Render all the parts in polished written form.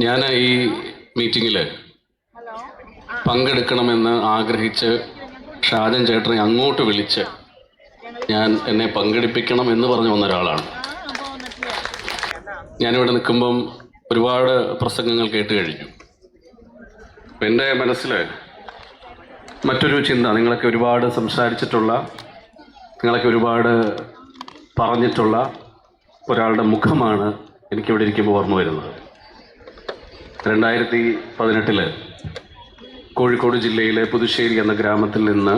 ഞാൻ ഈ മീറ്റിങ്ങിൽ പങ്കെടുക്കണമെന്ന് ആഗ്രഹിച്ച് ഷാജൻ ചേട്ടനെ അങ്ങോട്ട് വിളിച്ച് എന്നെ പങ്കെടുപ്പിക്കണം എന്ന് പറഞ്ഞു വന്ന ഒരാളാണ്. ഞാനിവിടെ നിൽക്കുമ്പം ഒരുപാട് പ്രസംഗങ്ങൾ കേട്ട് കഴിഞ്ഞു. എൻ്റെ മനസ്സിൽ മറ്റൊരു ചിന്ത, നിങ്ങളൊക്കെ ഒരുപാട് സംസാരിച്ചിട്ടുള്ള, നിങ്ങളൊക്കെ ഒരുപാട് പറഞ്ഞിട്ടുള്ള ഒരാളുടെ മുഖമാണ് എനിക്കിവിടെ ഇരിക്കുമ്പോൾ ഓർമ്മ വരുന്നത്. 2018 കോഴിക്കോട് ജില്ലയിലെ പുതുശ്ശേരി എന്ന ഗ്രാമത്തിൽ നിന്ന്,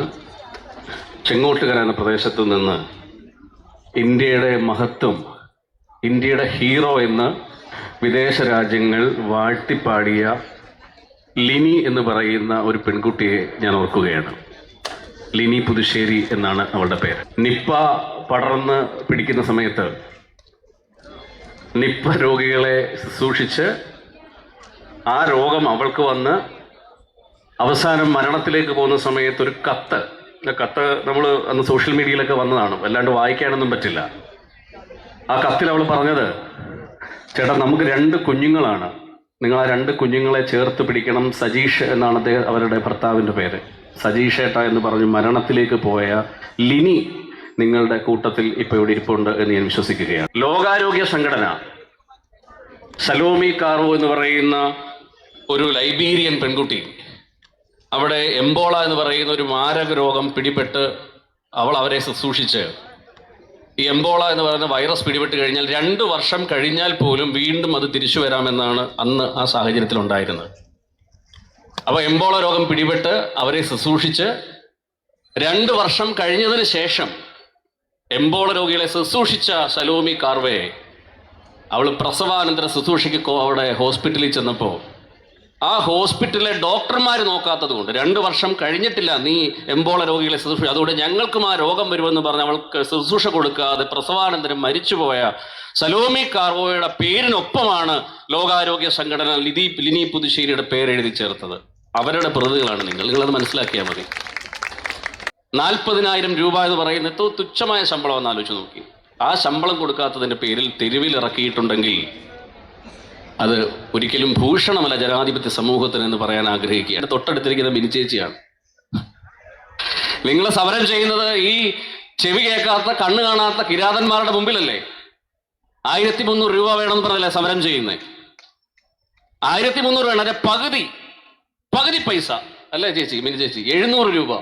ചെങ്ങോട്ടുകര എന്ന പ്രദേശത്തു നിന്ന് ഇന്ത്യയുടെ മഹത്വം, ഇന്ത്യയുടെ ഹീറോ എന്ന് വിദേശ രാജ്യങ്ങൾ വാഴ്ത്തിപ്പാടിയ ലിനി എന്ന് പറയുന്ന ഒരു പെൺകുട്ടിയെ ഞാൻ ഓർക്കുകയാണ്. ലിനി പുതുശ്ശേരി എന്നാണ് അവളുടെ പേര്. നിപ്പ പടർന്ന് പിടിക്കുന്ന സമയത്ത് നിപ്പ രോഗികളെ ശുശ്രൂഷിച്ച് ആ രോഗം അവൾക്ക് വന്ന് അവസാനം മരണത്തിലേക്ക് പോകുന്ന സമയത്ത് ഒരു കത്ത് നമ്മൾ അന്ന് സോഷ്യൽ മീഡിയയിലൊക്കെ വന്നതാണ്, വല്ലാണ്ട് വായിക്കാനൊന്നും പറ്റില്ല. ആ കത്തിൽ അവൾ പറഞ്ഞത്, ചേട്ടാ നമുക്ക് 2 കുഞ്ഞുങ്ങളാണ്, നിങ്ങൾ ആ 2 കുഞ്ഞുങ്ങളെ ചേർത്ത് പിടിക്കണം. സജീഷ് എന്നാണ് അവരുടെ ഭർത്താവിൻ്റെ പേര്. സജീഷ് ഏട്ട എന്ന് പറഞ്ഞ് മരണത്തിലേക്ക് പോയ ലിനി നിങ്ങളുടെ കൂട്ടത്തിൽ ഇപ്പോൾ ഇവിടെ ഇരിപ്പുണ്ട് എന്ന് ഞാൻ വിശ്വസിക്കുകയാണ്. ലോകാരോഗ്യ സംഘടന സലോമി കാറോ എന്ന് പറയുന്ന ഒരു ലൈബീരിയൻ പെൺകുട്ടി, അവിടെ എംബോള എന്ന് പറയുന്ന ഒരു മാരക രോഗം പിടിപെട്ട് അവരെ ശുശ്രൂഷിച്ച്, ഈ എംബോള എന്ന് പറയുന്ന വൈറസ് പിടിപെട്ട് കഴിഞ്ഞാൽ 2 വർഷം കഴിഞ്ഞാൽ പോലും വീണ്ടും അത് തിരിച്ചു വരാമെന്നാണ് അന്ന് ആ സാഹചര്യത്തിൽ ഉണ്ടായിരുന്നത്. അപ്പോൾ എംബോള രോഗം പിടിപെട്ട് അവരെ ശുശ്രൂഷിച്ച് 2 വർഷം കഴിഞ്ഞതിന് ശേഷം എംബോള രോഗികളെ ശുശ്രൂഷിച്ച സലോമി കാർവേ, അവൾ പ്രസവാനന്തര ശുശ്രൂഷയ്ക്ക് അവിടെ ഹോസ്പിറ്റലിൽ ചെന്നപ്പോൾ ആ ഹോസ്പിറ്റലിലെ ഡോക്ടർമാർ നോക്കാത്തത് കൊണ്ട് 2 വർഷം കഴിഞ്ഞിട്ടില്ല നീ എംബോള രോഗികളെ ശുശ്രൂഷ, അതുകൊണ്ട് ഞങ്ങൾക്കും ആ രോഗം വരുമെന്ന് പറഞ്ഞ് അവൾക്ക് ശുശ്രൂഷ കൊടുക്കാതെ പ്രസവാനന്തരം മരിച്ചുപോയ സലോമി കാർവോയുടെ പേരിനൊപ്പമാണ് ലോകാരോഗ്യ സംഘടന ലിനി പുതുശ്ശേരിയുടെ പേരെഴുതി ചേർത്തത്. അവരുടെ പ്രതികളാണ് നിങ്ങളത് മനസ്സിലാക്കിയാൽ മതി. 40,000 രൂപ എന്ന് പറയുന്ന തുച്ഛമായ ശമ്പളം എന്ന് ആലോചിച്ച് നോക്കി. ആ ശമ്പളം കൊടുക്കാത്തതിൻ്റെ പേരിൽ തെരുവിൽ ഇറക്കിയിട്ടുണ്ടെങ്കിൽ അത് ഒരിക്കലും ഭൂഷണമല്ല ജനാധിപത്യ സമൂഹത്തിന് എന്ന് പറയാൻ ആഗ്രഹിക്കുകയാണ്. തൊട്ടടുത്തിരിക്കുന്ന ബിനിച്ചേച്ചിയാണ്. നിങ്ങൾ സമരം ചെയ്യുന്നത് ഈ ചെവി കേൾക്കാത്ത, കണ്ണ് കാണാത്ത കിരാതന്മാരുടെ മുമ്പിലല്ലേ? 1300 രൂപ വേണമെന്ന് പറഞ്ഞല്ലേ സമരം ചെയ്യുന്നത്? 1300 വേണം, പകുതി പൈസ അല്ലേ ചേച്ചി, മിനി ചേച്ചി? 700 രൂപ.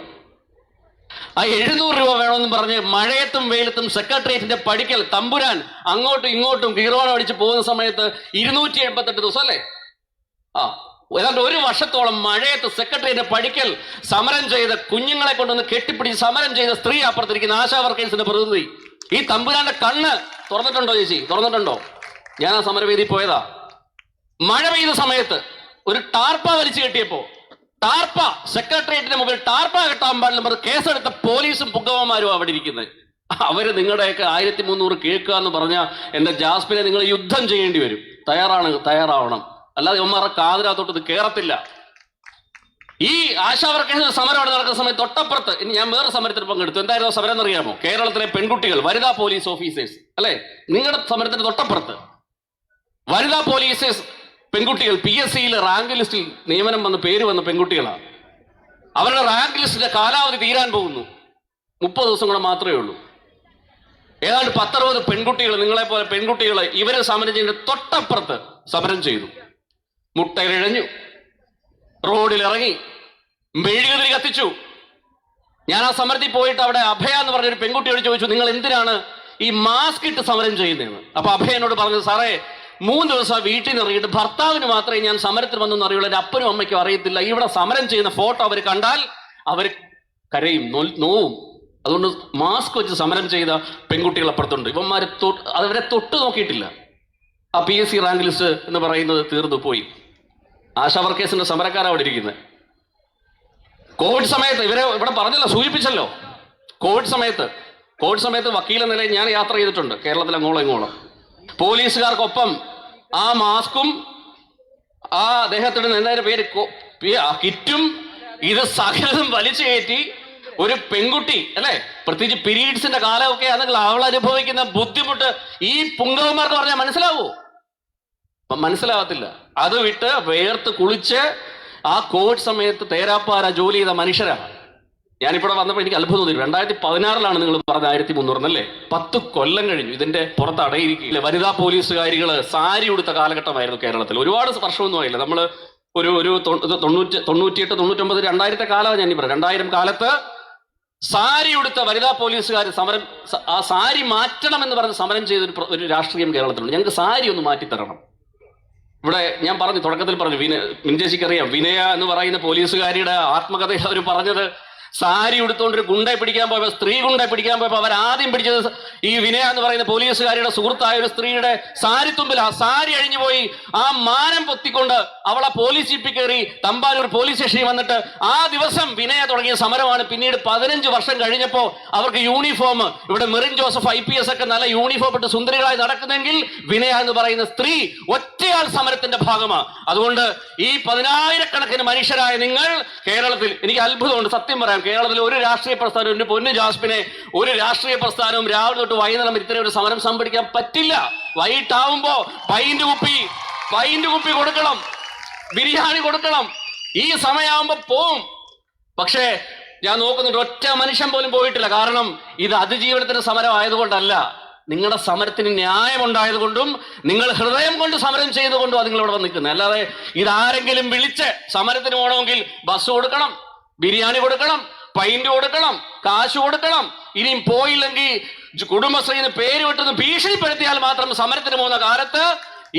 ആ 700 രൂപ വേണമെന്ന് പറഞ്ഞ് മഴയത്തും വെയിലത്തും സെക്രട്ടേറിയറ്റിന്റെ പടിക്കൽ തമ്പുരാൻ അങ്ങോട്ടും ഇങ്ങോട്ടും കീറോണം അടിച്ച് പോകുന്ന സമയത്ത് 278 ദിവസം അല്ലേ, ഏതാണ്ട് 1 വർഷത്തോളം മഴയത്ത് സെക്രട്ടേറിയറ്റിന്റെ പടിക്കൽ സമരം ചെയ്ത കുഞ്ഞുങ്ങളെ കൊണ്ടൊന്ന് കെട്ടിപ്പിടിച്ച് സമരം ചെയ്ത സ്ത്രീ അപ്പുറത്തിരിക്കുന്ന ആശാ വർക്കേഴ്സിന്റെ പ്രതിനിധി. ഈ തമ്പുരാന്റെ കണ്ണ് തുറന്നിട്ടുണ്ടോ ചേച്ചി? തുറന്നിട്ടുണ്ടോ? ഞാൻ ആ സമരവേദി പോയതാ. മഴ പെയ്ത സമയത്ത് ഒരു ടാർപ്പ വലിച്ചു കെട്ടിയപ്പോ സെക്രട്ടേറിയറ്റിന്റെ മുമ്പിൽ ടാർപ്പ കെട്ടാൻ പാടില്ല പറഞ്ഞ് കേസെടുത്ത പോലീസും പുങ്കവന്മാരും അവിടെ ഇരിക്കുന്നത്. അവര് നിങ്ങളുടെയൊക്കെ 1300 കേൾക്കുക എന്ന് പറഞ്ഞാൽ എന്റെ ജാസ്മിനെ നിങ്ങൾ യുദ്ധം ചെയ്യേണ്ടി വരും. തയ്യാറാവണം, അല്ലാതെ ഇവന്മാരുടെ കാതിനകത്തോട്ട് ഇത് കേറത്തില്ല. ഈ ആശാവർക്കേഴ്സിന്റെ സമരം അവിടെ നടക്കുന്ന സമയത്ത് തൊട്ടപ്പുറത്ത് ഞാൻ വേറെ സമരത്തിൽ പങ്കെടുത്തു. എന്തായിരുന്നു സമരം എന്നറിയാമോ? കേരളത്തിലെ പെൺകുട്ടികൾ, വനിതാ പോലീസ് ഓഫീസേഴ്സ് അല്ലെ, നിങ്ങളുടെ സമരത്തിന്റെ തൊട്ടപ്പുറത്ത് വനിതാ പോലീസേഴ്സ് പെൺകുട്ടികൾ PSCയിൽ റാങ്ക് ലിസ്റ്റിൽ നിയമനം വന്ന പേര് വന്ന പെൺകുട്ടികളാണ്. അവരുടെ റാങ്ക് ലിസ്റ്റിന്റെ കാലാവധി തീരാൻ പോകുന്നു. 30 ദിവസം കൂടെ മാത്രമേ ഉള്ളൂ. ഏതാണ്ട് 10-60 പെൺകുട്ടികൾ, നിങ്ങളെ പോലെ പെൺകുട്ടികൾ, ഇവരെ സമരം ചെയ്യുന്ന തൊട്ടപ്പുറത്ത് സമരം ചെയ്തു. മുട്ടയിഴഞ്ഞു, റോഡിലിറങ്ങി, മെഴുകുതിരി കത്തിച്ചു. ഞാൻ ആ സമരത്തിൽ പോയിട്ട് അവിടെ അഭയ എന്ന് പറഞ്ഞൊരു പെൺകുട്ടിയോട് ചോദിച്ചു, നിങ്ങൾ എന്തിനാണ് ഈ മാസ്ക് ഇട്ട് സമരം ചെയ്യുന്നതെന്ന്. അപ്പൊ അഭയ എന്നോട് പറഞ്ഞത്, സാറേ 3 ദിവസം വീട്ടിൽ നിന്ന് ഇറങ്ങിയിട്ട് ഭർത്താവിന് മാത്രമേ ഞാൻ സമരത്തിൽ വന്നെന്ന് അറിയുള്ളൂ, എൻ്റെ അപ്പനും അമ്മയ്ക്കും അറിയത്തില്ല. ഇവിടെ സമരം ചെയ്യുന്ന ഫോട്ടോ അവർ കണ്ടാൽ അവർ കരയും, നോവും. അതുകൊണ്ട് മാസ്ക് വെച്ച് സമരം ചെയ്ത പെൺകുട്ടികൾ അപ്പുറത്തുണ്ട്. ഇവന്മാരെ അവരെ തൊട്ട് നോക്കിയിട്ടില്ല. ആ PSC റാങ്ക് ലിസ്റ്റ് എന്ന് പറയുന്നത് തീർന്നു പോയി. ആശാ വർക്കേഴ്സിന്റെ സമരക്കാരാണ് അവിടെ ഇരിക്കുന്നത്. കോവിഡ് സമയത്ത് ഇവിടെ പറഞ്ഞല്ലോ, സൂചിപ്പിച്ചല്ലോ. കോവിഡ് സമയത്ത് വക്കീല നിലയിൽ ഞാൻ യാത്ര ചെയ്തിട്ടുണ്ട് കേരളത്തിൽ അങ്ങോളം ഇങ്ങോളം. പോലീസുകാർക്കൊപ്പം ആ മാസ്കും ആ അദ്ദേഹത്തിന്റെ നേരെ പേര് കിറ്റും ഇത് സകലതും വലിച്ചു കയറ്റി ഒരു പെൺകുട്ടി അല്ലെ, പ്രത്യേകിച്ച് പീരീഡ്സിന്റെ കാലമൊക്കെ ആണെങ്കിൽ അവൾ അനുഭവിക്കുന്ന ബുദ്ധിമുട്ട് ഈ പുങ്കവന്മാർക്ക് പറഞ്ഞാൽ മനസ്സിലാവൂ? മനസ്സിലാവത്തില്ല. അത് വിട്ട് വേർത്ത് കുളിച്ച് ആ കോവിഡ് സമയത്ത് തേരാപ്പാര ജോലി ചെയ്ത മനുഷ്യരാണ്. ഞാനിവിടെ വന്നപ്പോൾ എനിക്ക് അത്ഭുതം തോന്നി. 2016 നിങ്ങൾ പറഞ്ഞ 1300 അല്ലേ? 10 കൊല്ലം കഴിഞ്ഞു ഇതിന്റെ പുറത്ത് അടയിരിക്കില്ല. വനിതാ പോലീസുകാരികള് സാരി ഉടുത്ത കാലഘട്ടമായിരുന്നു കേരളത്തിൽ. ഒരുപാട് വർഷമൊന്നും ആയില്ല. നമ്മള് ഒരു 98, 99, 2000 കാലമാണ് ഞാൻ പറയാം. 2000 കാലത്ത് സാരി ഉടുത്ത വനിതാ പോലീസുകാർ സമരം, ആ സാരി മാറ്റണം എന്ന് പറഞ്ഞ് സമരം ചെയ്ത ഒരു രാഷ്ട്രീയം കേരളത്തിലുണ്ട്. ഞങ്ങൾക്ക് സാരി ഒന്ന് മാറ്റിത്തരണം. ഇവിടെ ഞാൻ പറഞ്ഞു, തുടക്കത്തിൽ പറഞ്ഞു, മിൻചേച്ചിക്കറിയാം, വിനയ എന്ന് പറയുന്ന പോലീസുകാരിയുടെ ആത്മകഥയിൽ അവർ പറഞ്ഞത്, സാരി ഉടുത്തുകൊണ്ടൊരു ഗുണ്ടയെ പിടിക്കാൻ പോയപ്പോൾ, സ്ത്രീ ഗുണ്ടയെ പിടിക്കാൻ പോയപ്പോൾ അവർ ആദ്യം പിടിച്ചത് ഈ വിനയ എന്ന് പറയുന്ന പോലീസുകാരിയുടെ സുഹൃത്തായ ഒരു സ്ത്രീയുടെ സാരി തുമ്പിൽ. ആ സാരി അഴിഞ്ഞു പോയി. ആ മാനം പൊത്തിക്കൊണ്ട് അവളെ പോലീസ് ജീപ്പിൽ കയറി തമ്പാനൂർ പോലീസ് സ്റ്റേഷനിൽ വന്നിട്ട് ആ ദിവസം വിനയ തുടങ്ങിയ സമരമാണ്. പിന്നീട് 15 വർഷം കഴിഞ്ഞപ്പോൾ അവർക്ക് യൂണിഫോം, ഇവിടെ മെറിൻ ജോസഫ് IPS ഒക്കെ നല്ല യൂണിഫോം ഇട്ട് സുന്ദരികളായി നടക്കുന്നെങ്കിൽ വിനയ എന്ന് പറയുന്ന സ്ത്രീ ഒറ്റയാൾ സമരത്തിന്റെ ഭാഗമാണ്. അതുകൊണ്ട് ഈ 10,000-കണക്കിന് മനുഷ്യരായ നിങ്ങൾ കേരളത്തിൽ, എനിക്ക് അത്ഭുതമുണ്ട് സത്യം പറയാം, കേരളത്തിൽ ഒരു രാഷ്ട്രീയ പ്രസ്ഥാനം, എന്റെ പൊന്നു ജാസ്മിനെ, ഒരു രാഷ്ട്രീയ പ്രസ്ഥാനവും രാവിലെ തൊട്ട് വൈകുന്നേരം ഇത്തരം ഒരു സമരം സംഘടിപ്പിക്കാൻ പറ്റില്ല. വൈകിട്ടാവുമ്പോ പൈന്റ് കുപ്പി കൊടുക്കണം, ബിരിയാണി കൊടുക്കണം. ഈ സമയമാകുമ്പോ പോവും. പക്ഷേ ഞാൻ നോക്കുന്നുണ്ട്, ഒറ്റ മനുഷ്യൻ പോലും പോയിട്ടില്ല. കാരണം ഇത് അതിജീവനത്തിന്റെ സമരം ആയതുകൊണ്ടല്ല, നിങ്ങളുടെ സമരത്തിന് ന്യായമുണ്ടായതുകൊണ്ടും നിങ്ങൾ ഹൃദയം കൊണ്ട് സമരം ചെയ്തുകൊണ്ടും നിങ്ങൾ ഇവിടെ നിൽക്കുന്നത്. അല്ലാതെ ഇതാരെങ്കിലും വിളിച്ച് സമരത്തിന് പോകണമെങ്കിൽ ബസ് കൊടുക്കണം, ബിരിയാണി കൊടുക്കണം, പൈന്റ് കൊടുക്കണം, കാശ് കൊടുക്കണം. ഇനിയും പോയില്ലെങ്കിൽ കുടുംബശ്രീന്ന് പേര് വിട്ടെന്ന് ഭീഷണിപ്പെടുത്തിയാൽ മാത്രം സമരത്തിന് പോകുന്ന കാലത്ത്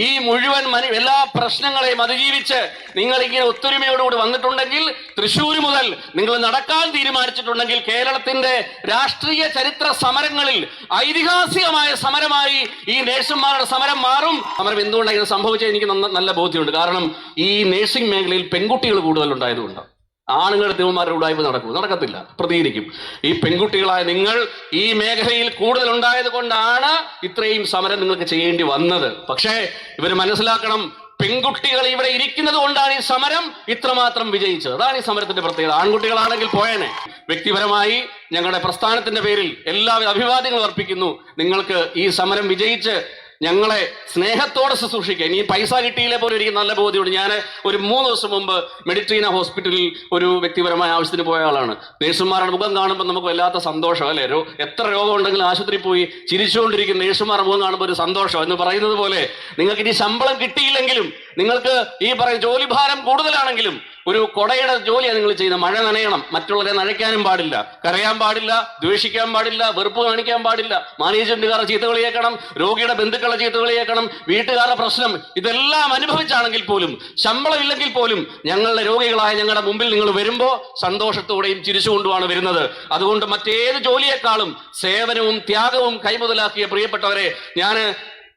ഈ മുഴുവൻ എല്ലാ പ്രശ്നങ്ങളെയും അതിജീവിച്ച് നിങ്ങൾ ഇങ്ങനെ ഒത്തൊരുമയോടുകൂടി വന്നിട്ടുണ്ടെങ്കിൽ, തൃശ്ശൂർ മുതൽ നിങ്ങൾ നടക്കാൻ തീരുമാനിച്ചിട്ടുണ്ടെങ്കിൽ, കേരളത്തിന്റെ രാഷ്ട്രീയ ചരിത്ര സമരങ്ങളിൽ ഐതിഹാസികമായ സമരമായി ഈ നേഴ്സുമാരുടെ സമരം മാറും. സമരം എന്തുകൊണ്ടാണ് ഇത് സംഭവിച്ചത് എനിക്ക് നല്ല ബോധ്യമുണ്ട്. കാരണം ഈ നേഴ്സിംഗ് മേഖലയിൽ പെൺകുട്ടികൾ കൂടുതലുണ്ടായതുകൊണ്ട്. ആണുങ്ങളുടെ ദേവന്മാരുടെ ഉടായ്പ നടക്കത്തില്ല, പ്രതികരിക്കും. ഈ പെൺകുട്ടികളായ നിങ്ങൾ ഈ മേഖലയിൽ കൂടുതൽ ഉണ്ടായത് കൊണ്ടാണ് ഇത്രയും സമരം നിങ്ങൾക്ക് ചെയ്യേണ്ടി വന്നത്. പക്ഷേ ഇവർ മനസ്സിലാക്കണം, പെൺകുട്ടികൾ ഇവിടെ ഇരിക്കുന്നത് കൊണ്ടാണ് ഈ സമരം ഇത്രമാത്രം വിജയിച്ചത്. അതാണ് ഈ സമരത്തിന്റെ പ്രത്യേകത. ആൺകുട്ടികളാണെങ്കിൽ പോയേനെ. വ്യക്തിപരമായി ഞങ്ങളുടെ പ്രസ്ഥാനത്തിന്റെ പേരിൽ എല്ലാവിധ അഭിവാദ്യങ്ങളും അർപ്പിക്കുന്നു. നിങ്ങൾക്ക് ഈ സമരം വിജയിച്ച് ഞങ്ങളെ സ്നേഹത്തോടെ ശുശ്രൂഷിക്കുക. ഇനി പൈസ കിട്ടിയില്ലേ പോലും എനിക്ക് നല്ല ബോധ്യമുണ്ട്. ഞാൻ ഒരു 3 ദിവസം മുമ്പ് മെഡിട്രീന ഹോസ്പിറ്റലിൽ ഒരു വ്യക്തിപരമായ ആവശ്യത്തിന് പോയ ആളാണ്. നേഴ്സുമാരുടെ മുഖം കാണുമ്പോൾ നമുക്ക് വല്ലാത്ത സന്തോഷം അല്ലേ? എത്ര രോഗം ഉണ്ടെങ്കിലും ആശുപത്രിയിൽ പോയി ചിരിച്ചുകൊണ്ടിരിക്കുന്ന നേഴ്സുമാരുടെ മുഖം കാണുമ്പോൾ ഒരു സന്തോഷം എന്ന് പറയുന്നത് പോലെ, നിങ്ങൾക്ക് ഇനി ശമ്പളം കിട്ടിയില്ലെങ്കിലും, നിങ്ങൾക്ക് ഈ പറയുന്ന ജോലിഭാരം കൂടുതലാണെങ്കിലും, ഒരു കൊടയുടെ ജോലിയാണ് നിങ്ങൾ ചെയ്യുന്നത്. മഴ നനയണം, മറ്റുള്ളവരെ നനയ്ക്കാനും പാടില്ല, കരയാൻ പാടില്ല, ദ്വേഷിക്കാൻ പാടില്ല, വെറുപ്പ് കാണിക്കാൻ പാടില്ല, മാനേജ്മെന്റുകാരെ ചീത്ത കളിയേക്കണം, രോഗിയുടെ ബന്ധുക്കളെ ചീത്ത കളിയേക്കണം, വീട്ടുകാരുടെ പ്രശ്നം, ഇതെല്ലാം അനുഭവിച്ചാണെങ്കിൽ പോലും, ശമ്പളം ഇല്ലെങ്കിൽ പോലും, ഞങ്ങളുടെ രോഗികളായ ഞങ്ങളുടെ മുമ്പിൽ നിങ്ങൾ വരുമ്പോൾ സന്തോഷത്തോടെയും ചിരിച്ചുകൊണ്ടുമാണ് വരുന്നത്. അതുകൊണ്ട് മറ്റേത് ജോലിയെക്കാളും സേവനവും ത്യാഗവും കൈമുതലാക്കിയ പ്രിയപ്പെട്ടവരെ,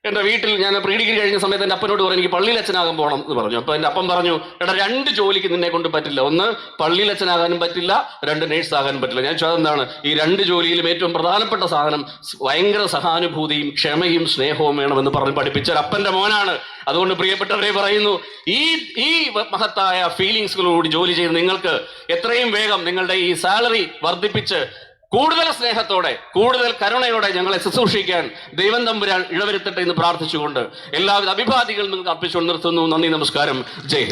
എൻ്റെ വീട്ടിൽ ഞാൻ പ്രീ ഡിഗ്രി കഴിഞ്ഞ സമയത്ത് എൻ്റെ അപ്പനോട് പറഞ്ഞു, എനിക്ക് പള്ളിയിൽ അച്ഛനാകാൻ പോകണം എന്ന് പറഞ്ഞു. അപ്പോൾ എൻ്റെ അപ്പം പറഞ്ഞു, എടാ 2 ജോലിക്ക് നിന്നെ കൊണ്ട് പറ്റില്ല. ഒന്ന് പള്ളിയിൽ അച്ഛനാകാനും പറ്റില്ല, 2 നേഴ്സ് ആകാനും പറ്റില്ല. ഞാൻ ചോദിച്ചത് എന്താണ്? ഈ 2 ജോലിയിലും ഏറ്റവും പ്രധാനപ്പെട്ട സാധനം ഭയങ്കര സഹാനുഭൂതിയും ക്ഷമയും സ്നേഹവും വേണമെന്ന് പറഞ്ഞ് പഠിപ്പിച്ച ഒരു അപ്പൻ്റെ മോനാണ്. അതുകൊണ്ട് പ്രിയപ്പെട്ടവരെ പറയുന്നു, ഈ മഹത്തായ ഫീലിങ്സുകളോട് ജോലി ചെയ്ത് നിങ്ങൾക്ക് എത്രയും വേഗം നിങ്ങളുടെ ഈ സാലറി വർദ്ധിപ്പിച്ച് കൂടുതൽ സ്നേഹത്തോടെ, കൂടുതൽ കരുണയോടെ ഞങ്ങളെ ശുശ്രൂഷിക്കാൻ ദൈവം തമ്പുരാൻ ഇടവരുത്തട്ടെ എന്ന് പ്രാർത്ഥിച്ചുകൊണ്ട് എല്ലാവിധ അഭിവാദികളും നിങ്ങൾക്ക് അർപ്പിച്ചുകൊണ്ട് നിർത്തുന്നു. നന്ദി, നമസ്കാരം, ജയ് ഹിന്ദ്.